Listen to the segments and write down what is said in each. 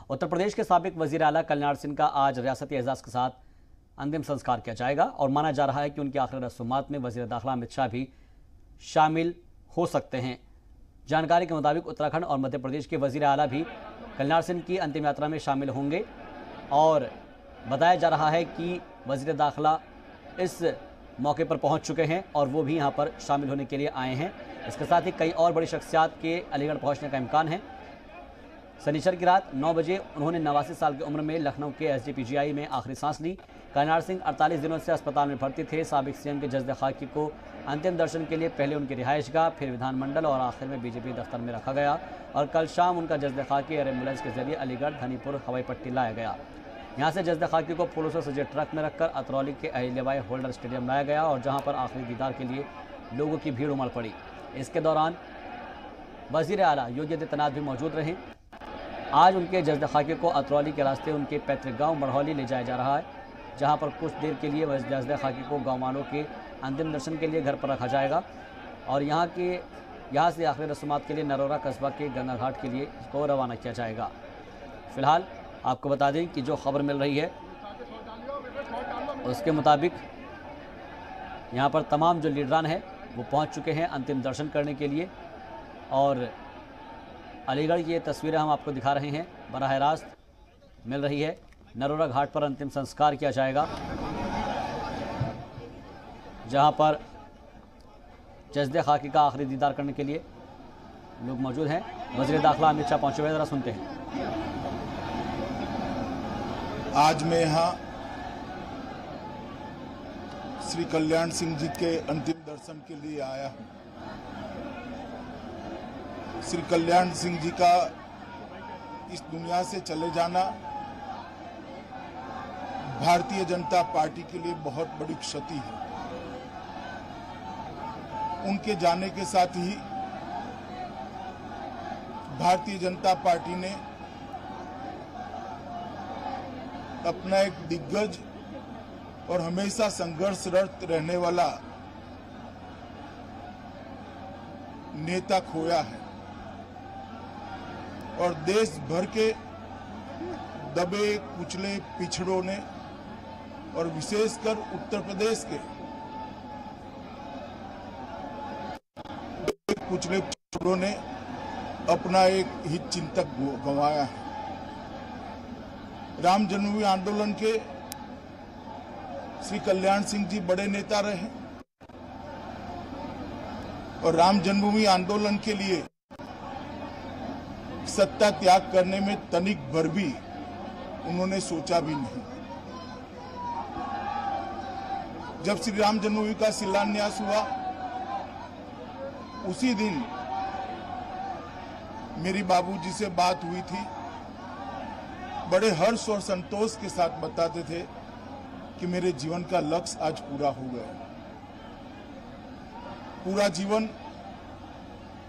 उत्तर प्रदेश के साबिक वजीर आला कल्याण सिंह का आज रियासती एजाज के साथ अंतिम संस्कार किया जाएगा और माना जा रहा है कि उनकी आखिरी रसूमात में वजीर दाखिला अमित शाह भी शामिल हो सकते हैं। जानकारी के मुताबिक उत्तराखंड और मध्य प्रदेश के वजीर आला भी कल्याण सिंह की अंतिम यात्रा में शामिल होंगे और बताया जा रहा है कि वजीर दाखिला इस मौके पर पहुंच चुके हैं और वो भी यहां पर शामिल होने के लिए आए हैं। इसके साथ ही कई और बड़ी शख्सियात के अलीगढ़ पहुंचने का इम्कान है। शनिचर की रात 9 बजे उन्होंने 89 साल की उम्र में लखनऊ के SGPGI में आखिरी सांस ली। कल्याण सिंह 48 दिनों से अस्पताल में भर्ती थे। साबिक CM के जज्द खाकी को अंतिम दर्शन के लिए पहले उनकी रिहाइशगाह, फिर विधानमंडल और आखिर में BJP दफ्तर में रखा गया और कल शाम उनका जज्द खाकी एयर एम्बुलेंस के जरिए अलीगढ़ धनीपुर हवाई पट्टी लाया गया। यहाँ से जज्द खाकी को फूलों से सजे ट्रक में रखकर अतरौली के अहिल्याबाई होल्डर स्टेडियम लाया गया और जहाँ पर आखिरी दीदार के लिए लोगों की भीड़ उमड़ पड़ी। इसके दौरान वजीर आला योगी आदित्यनाथ भी मौजूद रहे। आज उनके जज्द खाकी को अतरौली के रास्ते उनके पैतृक गांव मढ़ौली ले जाया जा रहा है, जहां पर कुछ देर के लिए जज्द खाकी को गाँव वालों के अंतिम दर्शन के लिए घर पर रखा जाएगा और यहाँ से आखिरी रस्मात के लिए नरोरा कस्बा के गंगा घाट के लिए इसको रवाना किया जाएगा। फिलहाल आपको बता दें कि जो खबर मिल रही है उसके मुताबिक यहाँ पर तमाम जो लीडरान है वो पहुँच चुके हैं अंतिम दर्शन करने के लिए और अलीगढ़ की ये तस्वीरें हम आपको दिखा रहे हैं, बराह रास्त मिल रही है। नरोरा घाट पर अंतिम संस्कार किया जाएगा, जहां पर जज्द खाकी का आखिरी दीदार करने के लिए लोग मौजूद हैं। वज़ीर दाखिला अमित शाह पहुंचे हुए, जरा सुनते हैं। आज मैं यहाँ श्री कल्याण सिंह जी के अंतिम दर्शन के लिए आया हूँ। श्री कल्याण सिंह जी का इस दुनिया से चले जाना भारतीय जनता पार्टी के लिए बहुत बड़ी क्षति है। उनके जाने के साथ ही भारतीय जनता पार्टी ने अपना एक दिग्गज और हमेशा संघर्षरत रहने वाला नेता खोया है और देश भर के दबे कुचले पिछड़ों ने और विशेषकर उत्तर प्रदेश के कुचले पिछड़ों ने अपना एक हित चिंतक गंवाया है। राम जन्मभूमि आंदोलन के श्री कल्याण सिंह जी बड़े नेता रहे और राम जन्मभूमि आंदोलन के लिए सत्ता त्याग करने में तनिक भर भी उन्होंने सोचा भी नहीं। जब श्री राम जन्मभूमि का शिलान्यास हुआ उसी दिन मेरी बाबूजी से बात हुई थी। बड़े हर्ष और संतोष के साथ बताते थे कि मेरे जीवन का लक्ष्य आज पूरा हो गया। पूरा जीवन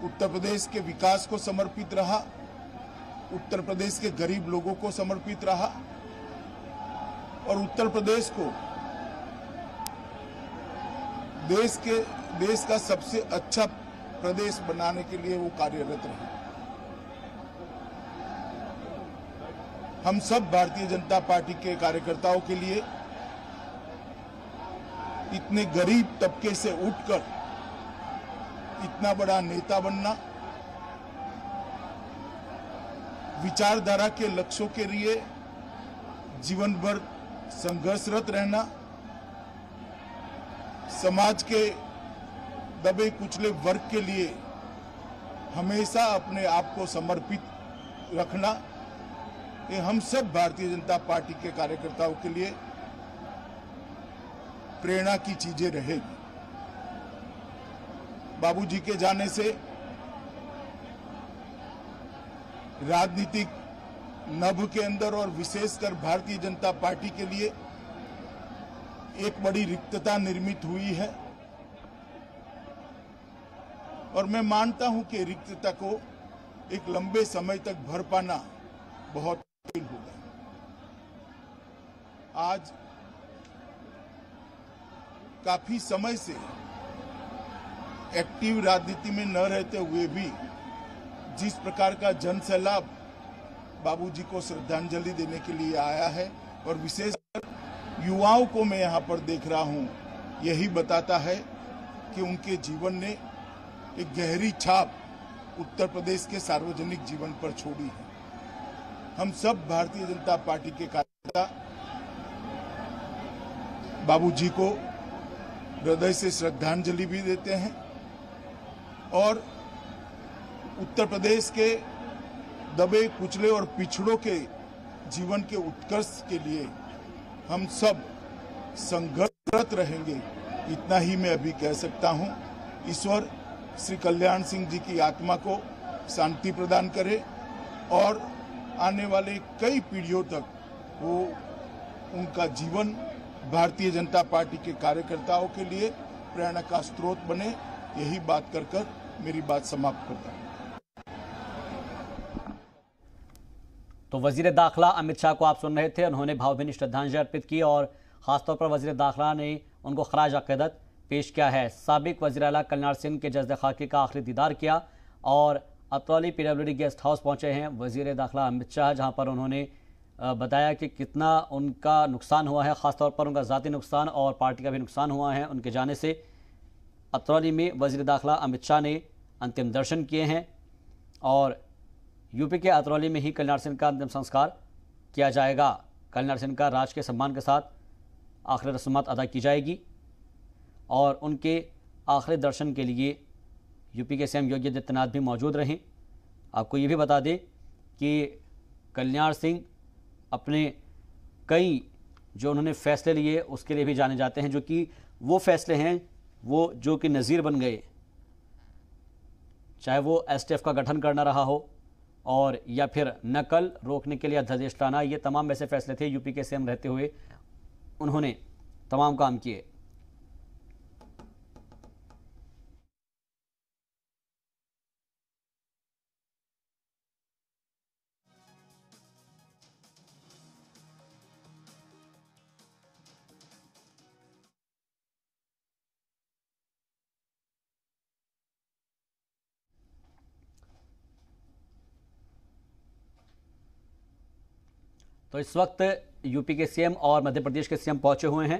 उत्तर प्रदेश के विकास को समर्पित रहा, उत्तर प्रदेश के गरीब लोगों को समर्पित रहा और उत्तर प्रदेश को देश का सबसे अच्छा प्रदेश बनाने के लिए वो कार्यरत रहे। हम सब भारतीय जनता पार्टी के कार्यकर्ताओं के लिए इतने गरीब तबके से उठकर इतना बड़ा नेता बनना, विचारधारा के लक्ष्यों के लिए जीवन भर संघर्षरत रहना, समाज के दबे कुचले वर्ग के लिए हमेशा अपने आप को समर्पित रखना, ये हम सब भारतीय जनता पार्टी के कार्यकर्ताओं के लिए प्रेरणा की चीजें रहेगी। बाबूजी के जाने से राजनीतिक नभ के अंदर और विशेषकर भारतीय जनता पार्टी के लिए एक बड़ी रिक्तता निर्मित हुई है और मैं मानता हूं कि रिक्तता को एक लंबे समय तक भर पाना बहुत मुश्किल होगा। आज काफी समय से एक्टिव राजनीति में न रहते हुए भी जिस प्रकार का जन सैलाब बाबूजी को श्रद्धांजलि देने के लिए आया है और विशेषकर युवाओं को मैं यहाँ पर देख रहा हूँ। यही बताता है कि उनके जीवन ने एक गहरी छाप उत्तर प्रदेश के सार्वजनिक जीवन पर छोड़ी है। हम सब भारतीय जनता पार्टी के कार्यकर्ता बाबूजी को हृदय से श्रद्धांजलि भी देते हैं और उत्तर प्रदेश के दबे कुचले और पिछड़ों के जीवन के उत्कर्ष के लिए हम सब संघर्षरत रहेंगे। इतना ही मैं अभी कह सकता हूं। ईश्वर श्री कल्याण सिंह जी की आत्मा को शांति प्रदान करे और आने वाले कई पीढ़ियों तक वो उनका जीवन भारतीय जनता पार्टी के कार्यकर्ताओं के लिए प्रेरणा का स्रोत बने। यही बात कर मेरी बात समाप्त करता हूं। तो वजीर दाखिला अमित शाह को आप सुन रहे थे। उन्होंने भावभीनी श्रद्धांजलि अर्पित की और खासतौर पर वजीर दाखिला ने उनको खराज अकीदत पेश किया है। साबिक वजीर आला कल्याण सिंह के जज्द खाकी का आखिरी दीदार किया और अतरौली PWD गेस्ट हाउस पहुंचे हैं वजीर दाखिला अमित शाह, जहां पर उन्होंने बताया कि कितना उनका नुकसान हुआ है, ख़ासतौर पर उनका ज़ाती नुकसान और पार्टी का भी नुकसान हुआ है उनके जाने से। अतरौली में वजीर दाखिला अमित शाह ने अंतिम दर्शन किए हैं और यूपी के अतरौली में ही कल्याण सिंह का अंतिम संस्कार किया जाएगा। कल्याण सिंह का राजकीय सम्मान के साथ आखिरी रस्मात अदा की जाएगी और उनके आखिरी दर्शन के लिए यूपी के CM योगी आदित्यनाथ भी मौजूद रहें। आपको ये भी बता दें कि कल्याण सिंह अपने कई जो उन्होंने फैसले लिए उसके लिए भी जाने जाते हैं, जो कि वो फैसले हैं वो जो कि नज़ीर बन गए, चाहे वो STF का गठन करना रहा हो और या फिर नकल रोकने के लिए अध्यादेश लाना, ये तमाम ऐसे फैसले थे यूपी के CM रहते हुए उन्होंने तमाम काम किए। तो इस वक्त यूपी के CM और मध्य प्रदेश के CM पहुंचे हुए हैं।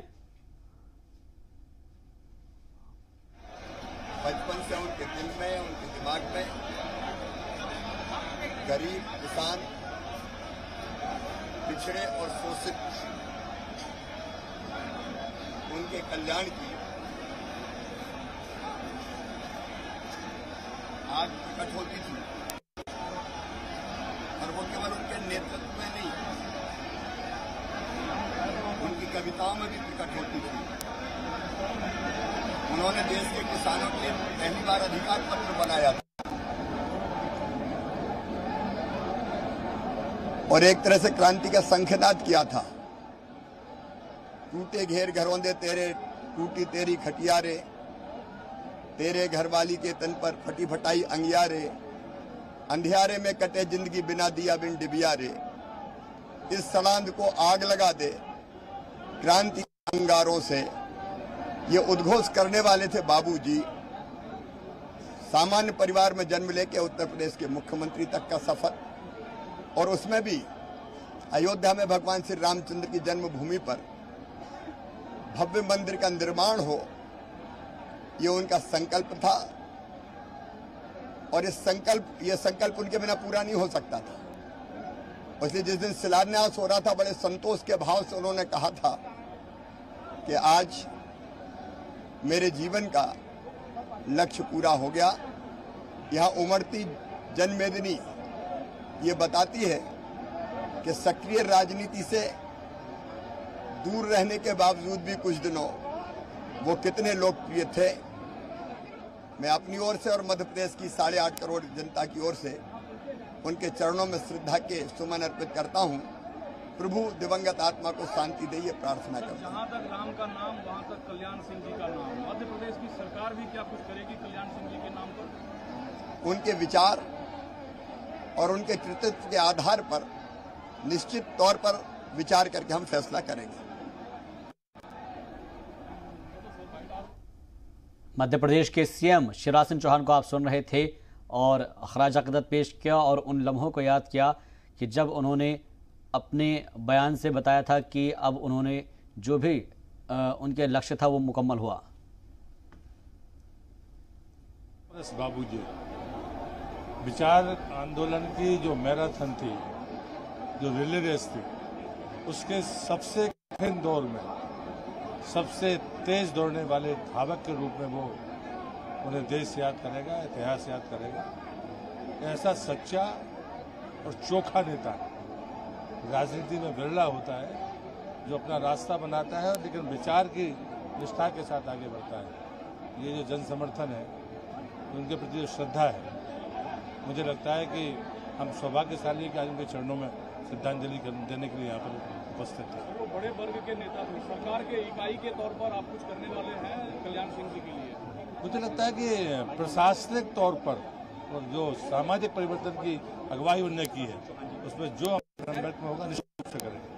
बचपन से उनके दिल में, उनके दिमाग में गरीब, किसान, पिछड़े और शोषित उनके कल्याण की आज प्रकट होती थी और वो केवल उनके नेतृत्व में नहीं, उनकी कविताओं में भी प्रकट होती थी। उन्होंने देश के किसानों के लिए पहली बार अधिकार पत्र बनाया था और एक तरह से क्रांति का शंखनाद किया था। टूटे घेर घरौंदे तेरे, टूटी तेरी खटिया रे, तेरे घरवाली के तन पर फटी फटाई अंगिया रे, अंधियारे में कटे जिंदगी बिना दिया बिन डिबिया रे, इस सलांद को आग लगा दे क्रांति अंगारों से। ये उद्घोष करने वाले थे बाबूजी। सामान्य परिवार में जन्म लेके उत्तर प्रदेश के मुख्यमंत्री तक का सफर, और उसमें भी अयोध्या में भगवान श्री रामचंद्र की जन्मभूमि पर भव्य मंदिर का निर्माण हो, ये उनका संकल्प था और ये संकल्प उनके बिना पूरा नहीं हो सकता था। इसलिए जिस दिन शिलान्यास हो रहा था, बड़े संतोष के भाव से उन्होंने कहा था कि आज मेरे जीवन का लक्ष्य पूरा हो गया। यहाँ उमड़ती जनमेदिनी ये बताती है कि सक्रिय राजनीति से दूर रहने के बावजूद भी कुछ दिनों वो कितने लोकप्रिय थे। मैं अपनी ओर से और मध्य प्रदेश की 8.5 करोड़ जनता की ओर से उनके चरणों में श्रद्धा के सुमन अर्पित करता हूं। प्रभु दिवंगत आत्मा को शांति दे, ये प्रार्थना करता हूं। जहां तक राम का नाम, वहां तक कल्याण सिंह जी का नाम। मध्य प्रदेश की सरकार भी क्या कुछ करेगी कल्याण सिंह जी के नाम पर? उनके विचार और उनके कृतित्व के आधार पर निश्चित तौर पर विचार करके हम फैसला करेंगे। मध्य प्रदेश के CM शिवराज सिंह चौहान को आप सुन रहे थे और खराज अकीदत पेश किया और उन लम्हों को याद किया कि जब उन्होंने अपने बयान से बताया था कि अब उन्होंने जो भी उनके लक्ष्य था वो मुकम्मल हुआ। बस बाबूजी, विचार आंदोलन की जो मैराथन थी, जो रिले रेस थी, उसके सबसे कठिन दौर में सबसे तेज दौड़ने वाले धावक के रूप में वो उन्हें देश याद करेगा, इतिहास याद करेगा। ऐसा सच्चा और चोखा नेता राजनीति में बिरला होता है, जो अपना रास्ता बनाता है लेकिन विचार की निष्ठा के साथ आगे बढ़ता है। ये जो जन समर्थन है, उनके प्रति जो श्रद्धा है, मुझे लगता है कि हम सौभाग्यशाली के आज उनके चरणों में श्रद्धांजलि देने के लिए यहाँ पर उपस्थित हैं। वो बड़े वर्ग के नेता थे, सरकार के इकाई के तौर पर आप कुछ करने वाले हैं कल्याण सिंह जी के लिए? मुझे लगता है कि प्रशासनिक तौर पर और जो सामाजिक परिवर्तन की अगुवाई उन्होंने की है, उसमें जो में होगा निश्चित रूप से करेंगे।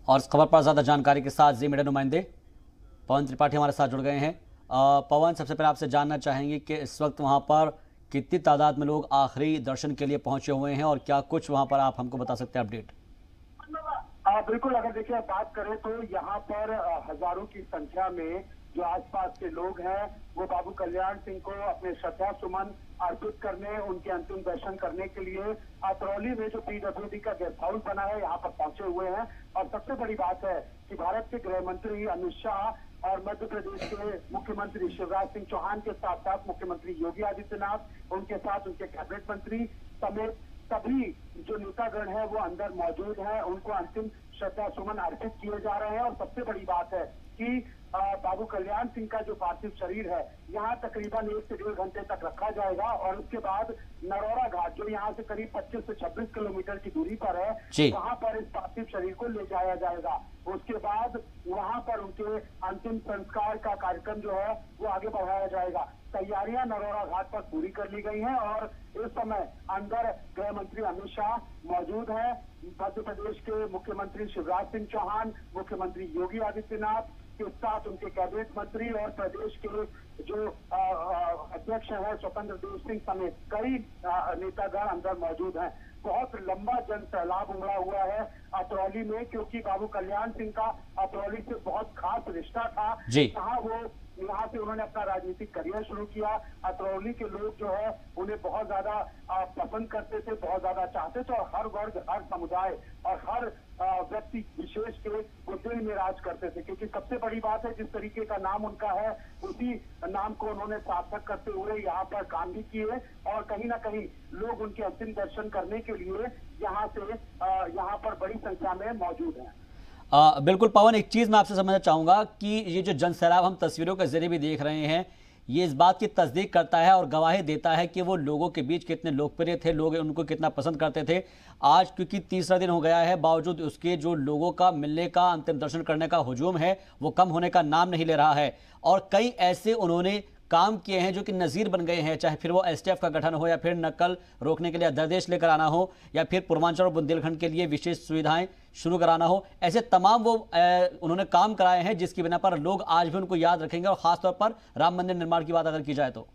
और इस खबर पर ज्यादा जानकारी के साथ जी मीडिया नुमाइंदे पवन त्रिपाठी हमारे साथ जुड़ गए हैं। पवन, सबसे पहले आपसे जानना चाहेंगे कि इस वक्त वहां पर कितनी तादाद में लोग आखिरी दर्शन के लिए पहुंचे हुए हैं और क्या कुछ वहां पर आप हमको बता सकते हैं अपडेट? बिल्कुल, अगर देखिए बात करें तो यहाँ पर हजारों की संख्या में जो आसपास के लोग हैं वो बाबू कल्याण सिंह को अपने श्रद्धा सुमन अर्पित करने, उनके अंतिम दर्शन करने के लिए अतरौली में जो पीडब्ल्यूडी का गेस्ट हाउस बना है यहाँ पर पहुंचे हुए हैं। और सबसे बड़ी बात है कि भारत के गृह मंत्री अमित शाह और मध्य प्रदेश के मुख्यमंत्री शिवराज सिंह चौहान के साथ साथ मुख्यमंत्री योगी आदित्यनाथ, उनके साथ उनके कैबिनेट मंत्री समेत सभी जो नेतागण है वो अंदर मौजूद हैं। उनको अंतिम श्रद्धा सुमन अर्पित किए जा रहे हैं। और सबसे बड़ी बात है कि बाबू कल्याण सिंह का जो पार्थिव शरीर है यहाँ तकरीबन 1 से 1.5 घंटे तक रखा जाएगा और उसके बाद नरौरा घाट जो यहाँ से करीब 25 से 26 किलोमीटर की दूरी पर है, वहाँ पर इस पार्थिव शरीर को ले जाया जाएगा। उसके बाद वहाँ पर उनके अंतिम संस्कार का कार्यक्रम जो है वो आगे बढ़ाया जाएगा। तैयारियां नरौरा घाट पर पूरी कर ली गई हैं और इस समय अंदर गृह मंत्री अमित शाह मौजूद हैं, मध्य प्रदेश के मुख्यमंत्री शिवराज सिंह चौहान, मुख्यमंत्री योगी आदित्यनाथ के साथ उनके कैबिनेट मंत्री और प्रदेश के जो अध्यक्ष हैं स्वतंत्र देव सिंह समेत कई नेतागण अंदर मौजूद हैं। बहुत लंबा जन सैलाब उमड़ा हुआ है अतरौली में, क्योंकि बाबू कल्याण सिंह का अतरौली से बहुत खास रिश्ता था। जहां वो यहाँ से उन्होंने अपना राजनीतिक करियर शुरू किया। अतरौली के लोग जो है उन्हें बहुत ज्यादा पसंद करते थे, बहुत ज्यादा चाहते थे और हर वर्ग, हर समुदाय और हर व्यक्ति विशेष के वो दिल में राज करते थे। क्योंकि सबसे बड़ी बात है, जिस तरीके का नाम उनका है उसी नाम को उन्होंने सार्थक करते हुए यहाँ पर काम भी किए और कहीं ना कहीं लोग उनके अंतिम दर्शन करने के लिए यहाँ पर बड़ी संख्या में मौजूद हैं। बिल्कुल पवन, एक चीज़ मैं आपसे समझना चाहूँगा कि ये जो जन सैलाब हम तस्वीरों के जरिए भी देख रहे हैं, ये इस बात की तस्दीक करता है और गवाही देता है कि वो लोगों के बीच कितने लोकप्रिय थे, लोग उनको कितना पसंद करते थे। आज क्योंकि तीसरा दिन हो गया है, बावजूद उसके जो लोगों का मिलने का, अंतिम दर्शन करने का हुजूम है वो कम होने का नाम नहीं ले रहा है। और कई ऐसे उन्होंने काम किए हैं जो कि नज़ीर बन गए हैं, चाहे फिर वो एसटीएफ का गठन हो या फिर नकल रोकने के लिए अध्यादेश लेकर आना हो या फिर पूर्वांचल और बुंदेलखंड के लिए विशेष सुविधाएं शुरू कराना हो। ऐसे तमाम वो उन्होंने काम कराए हैं जिसकी बिना पर लोग आज भी उनको याद रखेंगे। और खासतौर पर राम मंदिर निर्माण की बात अगर की जाए तो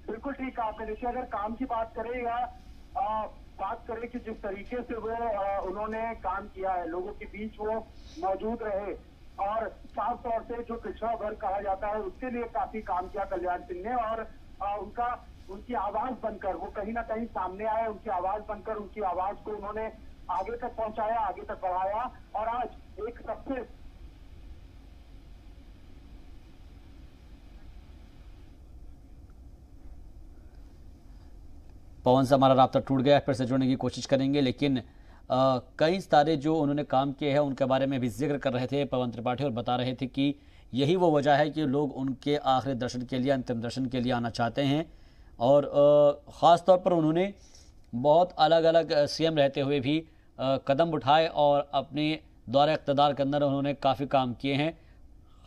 बिल्कुल ठीक है आपने। देखिए, अगर काम की बात करें या बात करें कि जिस तरीके से वो उन्होंने काम किया है, लोगों के बीच वो मौजूद रहे और साफ तौर से जो पिछड़ा वर्ग कहा जाता है उसके लिए काफी काम किया कल्याण सिंह ने। और उनकी आवाज बनकर वो कहीं ना कहीं सामने आए, उनकी आवाज बनकर उनकी आवाज को उन्होंने आगे तक पहुंचाया, आगे तक बढ़ाया। और आज एक सबसे पवन से हमारा राब्ता टूट गया, फिर से जुड़ने की कोशिश करेंगे। लेकिन कई सारे जो उन्होंने काम किए हैं उनके बारे में भी जिक्र कर रहे थे पवन त्रिपाठी और बता रहे थे कि यही वो वजह है कि लोग उनके आखिरी दर्शन के लिए, अंतिम दर्शन के लिए आना चाहते हैं। और ख़ास तौर पर उन्होंने बहुत अलग अलग सीएम रहते हुए भी कदम उठाए और अपने दौरे इक़्तिदार के अंदर उन्होंने काफ़ी काम किए हैं।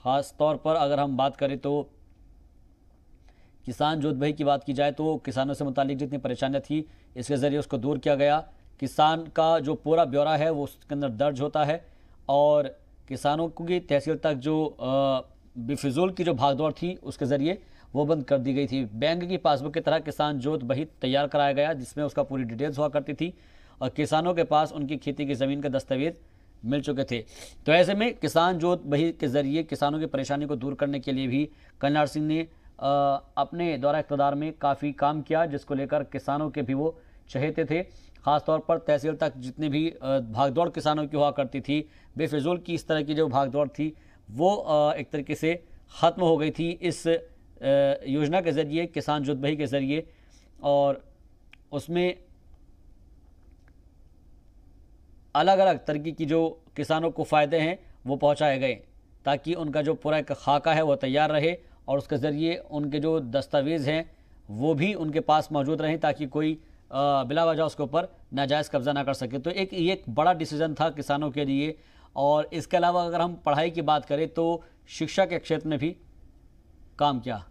ख़ास तौर पर अगर हम बात करें तो किसान जोत भाई की बात की जाए तो किसानों से मुतालिक जितनी परेशानियाँ थी इसके ज़रिए उसको दूर किया गया। किसान का जो पूरा ब्यौरा है वो उसके अंदर दर्ज होता है और किसानों की तहसील तक जो बेफिजूल की जो भागदौड़ थी उसके ज़रिए वो बंद कर दी गई थी। बैंक की पासबुक की तरह किसान जोत बही तैयार कराया गया जिसमें उसका पूरी डिटेल्स हुआ करती थी और किसानों के पास उनकी खेती की ज़मीन के दस्तावेज मिल चुके थे। तो ऐसे में किसान जोत बही के जरिए किसानों की परेशानी को दूर करने के लिए भी कल्याण सिंह ने अपने दौरा इक़्तिदार में काफ़ी काम किया, जिसको लेकर किसानों के भी वो चहेते थे। ख़ासतौर पर तहसील तक जितनी भी भागदौड़ किसानों की हुआ करती थी, बेफिजूल की इस तरह की जो भागदौड़ थी वो एक तरीके से ख़त्म हो गई थी इस योजना के ज़रिए, किसान जोत बही के ज़रिए। और उसमें अलग अलग तरीके की जो किसानों को फ़ायदे हैं वो पहुंचाए गए ताकि उनका जो पूरा एक खाका है वो तैयार रहे और उसके ज़रिए उनके जो दस्तावेज़ हैं वो भी उनके पास मौजूद रहें ताकि कोई बिला वजह उसके ऊपर नाजायज़ कब्ज़ा ना कर सके। तो ये एक बड़ा डिसीजन था किसानों के लिए। और इसके अलावा अगर हम पढ़ाई की बात करें तो शिक्षा के क्षेत्र में भी काम किया।